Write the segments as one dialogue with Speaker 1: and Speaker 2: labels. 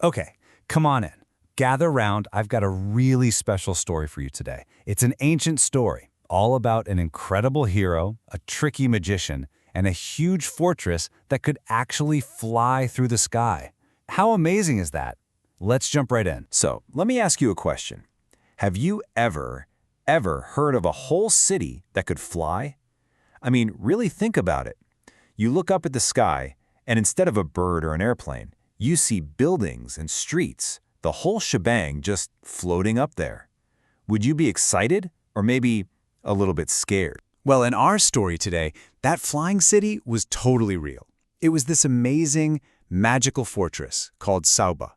Speaker 1: Okay, come on in. Gather round, I've got a really special story for you today. It's an ancient story, all about an incredible hero, a tricky magician, and a huge fortress that could actually fly through the sky. How amazing is that? Let's jump right in.
Speaker 2: So, let me ask you a question. Have you ever heard of a whole city that could fly? I mean, really think about it. You look up at the sky, and instead of a bird or an airplane, you see buildings and streets, the whole shebang just floating up there. Would you be excited or maybe a little bit scared?
Speaker 1: Well, in our story today, that flying city was totally real. It was this amazing, magical fortress called Sauba.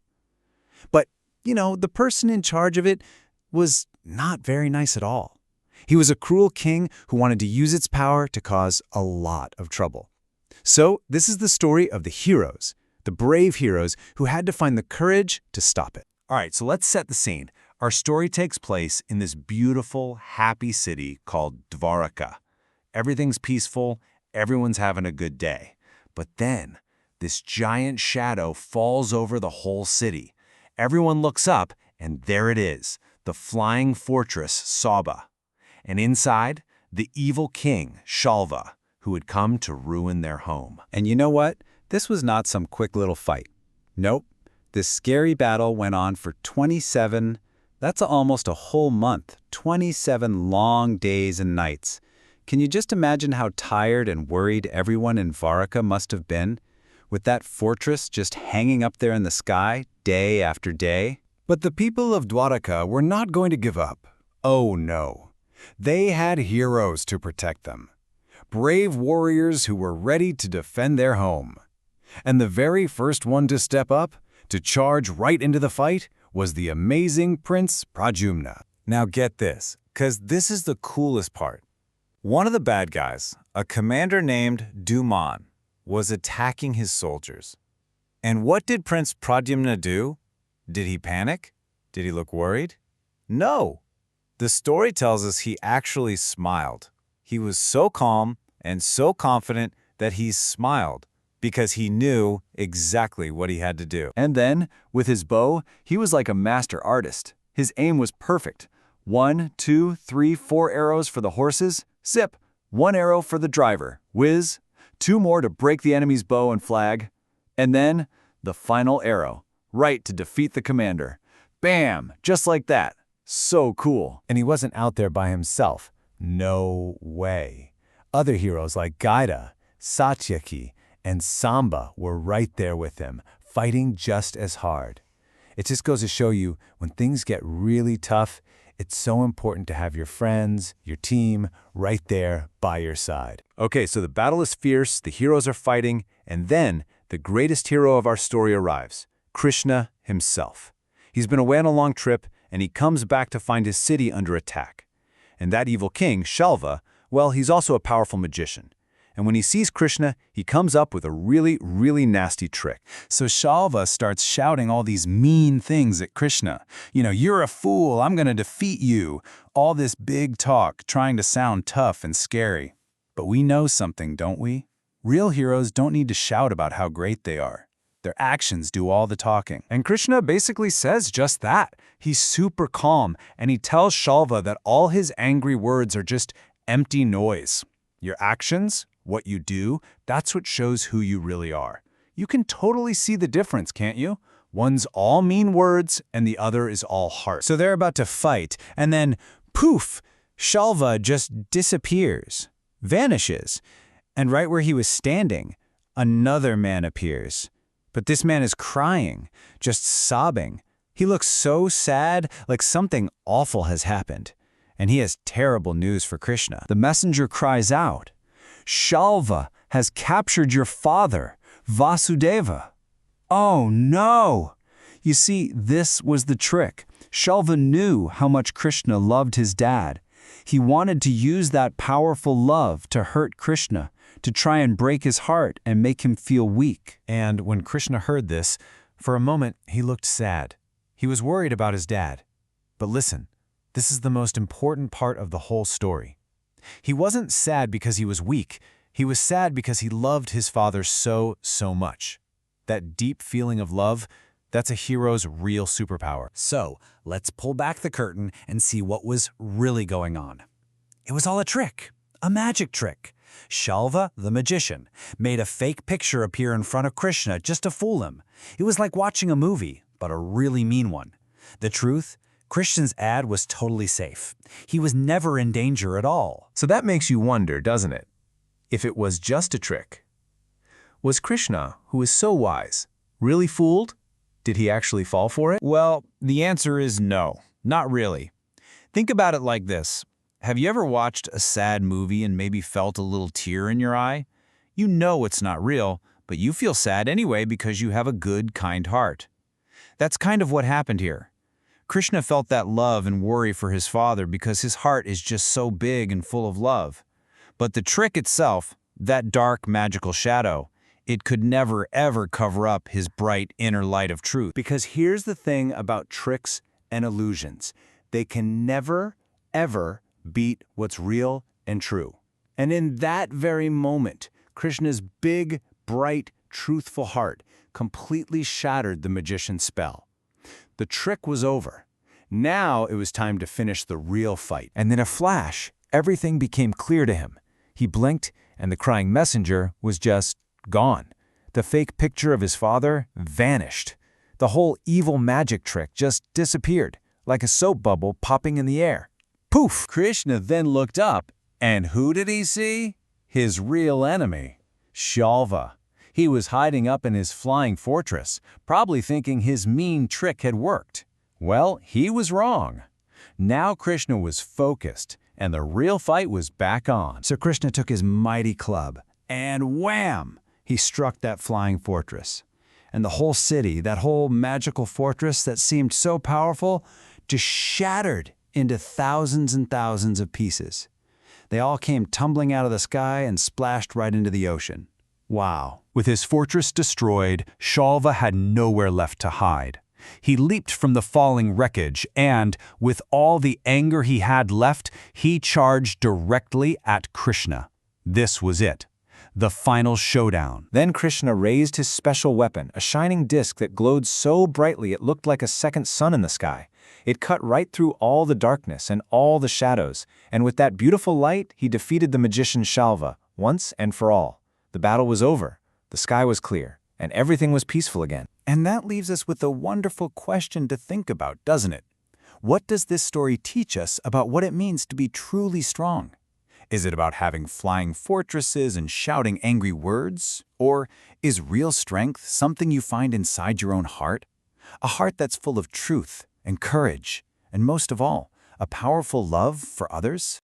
Speaker 1: But, the person in charge of it was not very nice at all. He was a cruel king who wanted to use its power to cause a lot of trouble. So, this is the story of the heroes, the brave heroes who had to find the courage to stop it.
Speaker 2: All right, so let's set the scene. Our story takes place in this beautiful, happy city called Dvaraka. Everything's peaceful, everyone's having a good day. But then, this giant shadow falls over the whole city. Everyone looks up, and there it is, the flying fortress Sauba. And inside, the evil king, Shalva, who had come to ruin their home.
Speaker 1: And you know what? This was not some quick little fight. Nope. This scary battle went on for 27, that's almost a whole month, 27 long days and nights. Can you just imagine how tired and worried everyone in Dvaraka must have been, with that fortress just hanging up there in the sky day after day? But the people of Dwaraka were not going to give up. Oh no. They had heroes to protect them. Brave warriors who were ready to defend their home. And the very first one to step up, to charge right into the fight, was the amazing Prince Pradyumna. Now get this, because this is the coolest part. One of the bad guys, a commander named Duman, was attacking his soldiers. And what did Prince Pradyumna do? Did he panic? Did he look worried? No. The story tells us he actually smiled. He was so calm and so confident that he smiled because he knew exactly what he had to do.
Speaker 3: And then, with his bow, he was like a master artist. His aim was perfect. 1, 2, 3, 4 arrows for the horses. Zip. 1 arrow for the driver. Whiz. 2 more to break the enemy's bow and flag. And then, the final arrow. Right to defeat the commander. Bam! Just like that. So cool.
Speaker 1: And he wasn't out there by himself. No way. Other heroes like Gaida, Satyaki, and Samba were right there with him, fighting just as hard. It just goes to show you, when things get really tough, it's so important to have your friends, your team, right there by your side.
Speaker 2: Okay, so the battle is fierce, the heroes are fighting, and then the greatest hero of our story arrives, Krishna himself. He's been away on a long trip, and he comes back to find his city under attack. And that evil king, Shalva, well, he's also a powerful magician. And when he sees Krishna, he comes up with a really, really nasty trick.
Speaker 1: So Shalva starts shouting all these mean things at Krishna. You're a fool, I'm going to defeat you. All this big talk, trying to sound tough and scary. But we know something, don't we? Real heroes don't need to shout about how great they are. Their actions do all the talking. And Krishna basically says just that. He's super calm, and he tells Shalva that all his angry words are just empty noise. Your actions, what you do, that's what shows who you really are. You can totally see the difference, can't you? One's all mean words, and the other is all heart. So they're about to fight, and then, poof, Shalva just disappears, vanishes. And right where he was standing, another man appears. But this man is crying, just sobbing. He looks so sad, like something awful has happened. And he has terrible news for Krishna. The messenger cries out, "Shalva has captured your father, Vasudeva." Oh no! You see, this was the trick. Shalva knew how much Krishna loved his dad. He wanted to use that powerful love to hurt Krishna, to try and break his heart and make him feel weak.
Speaker 2: And when Krishna heard this, for a moment he looked sad. He was worried about his dad. But listen, this is the most important part of the whole story. He wasn't sad because he was weak. He was sad because he loved his father so much. That deep feeling of love,
Speaker 1: That's a hero's real superpower.
Speaker 4: So, let's pull back the curtain and see what was really going on. It was all a trick, a magic trick. Shalva, the magician, made a fake picture appear in front of Krishna just to fool him. It was like watching a movie, but a really mean one. The truth? Krishna's ad was totally safe. He was never in danger at all.
Speaker 2: So that makes you wonder, doesn't it? If it was just a trick. Was Krishna, who is so wise, really fooled? Did he actually fall for it?
Speaker 1: Well, the answer is no, not really. Think about it like this. Have you ever watched a sad movie and maybe felt a little tear in your eye? You know it's not real, but you feel sad anyway because you have a good, kind heart. That's kind of what happened here. Krishna felt that love and worry for his father because his heart is just so big and full of love. But the trick itself, that dark, magical shadow, it could never, ever cover up his bright inner light of truth.
Speaker 3: Because here's the thing about tricks and illusions. They can never, ever beat what's real and true. And in that very moment, Krishna's big, bright, truthful heart completely shattered the magician's spell. The trick was over. Now it was time to finish the real fight.
Speaker 5: And in a flash, everything became clear to him. He blinked, and the crying messenger was just gone. The fake picture of his father vanished. The whole evil magic trick just disappeared, like a soap bubble popping in the air. Poof!
Speaker 3: Krishna then looked up, and who did he see? His real enemy, Shalva. He was hiding up in his flying fortress, probably thinking his mean trick had worked. Well, he was wrong. Now Krishna was focused, and the real fight was back on.
Speaker 4: So Krishna took his mighty club, and wham! He struck that flying fortress. And the whole city, that whole magical fortress that seemed so powerful, just shattered into thousands and thousands of pieces. They all came tumbling out of the sky and splashed right into the ocean. Wow.
Speaker 1: With his fortress destroyed, Shalva had nowhere left to hide. He leaped from the falling wreckage and, with all the anger he had left, he charged directly at Krishna. This was it. The final showdown.
Speaker 5: Then Krishna raised his special weapon, a shining disc that glowed so brightly it looked like a second sun in the sky. It cut right through all the darkness and all the shadows, and with that beautiful light, he defeated the magician Shalva, once and for all. The battle was over, the sky was clear, and everything was peaceful again.
Speaker 4: And that leaves us with a wonderful question to think about, doesn't it? What does this story teach us about what it means to be truly strong? Is it about having flying fortresses and shouting angry words? Or is real strength something you find inside your own heart? A heart that's full of truth and courage, and most of all, a powerful love for others?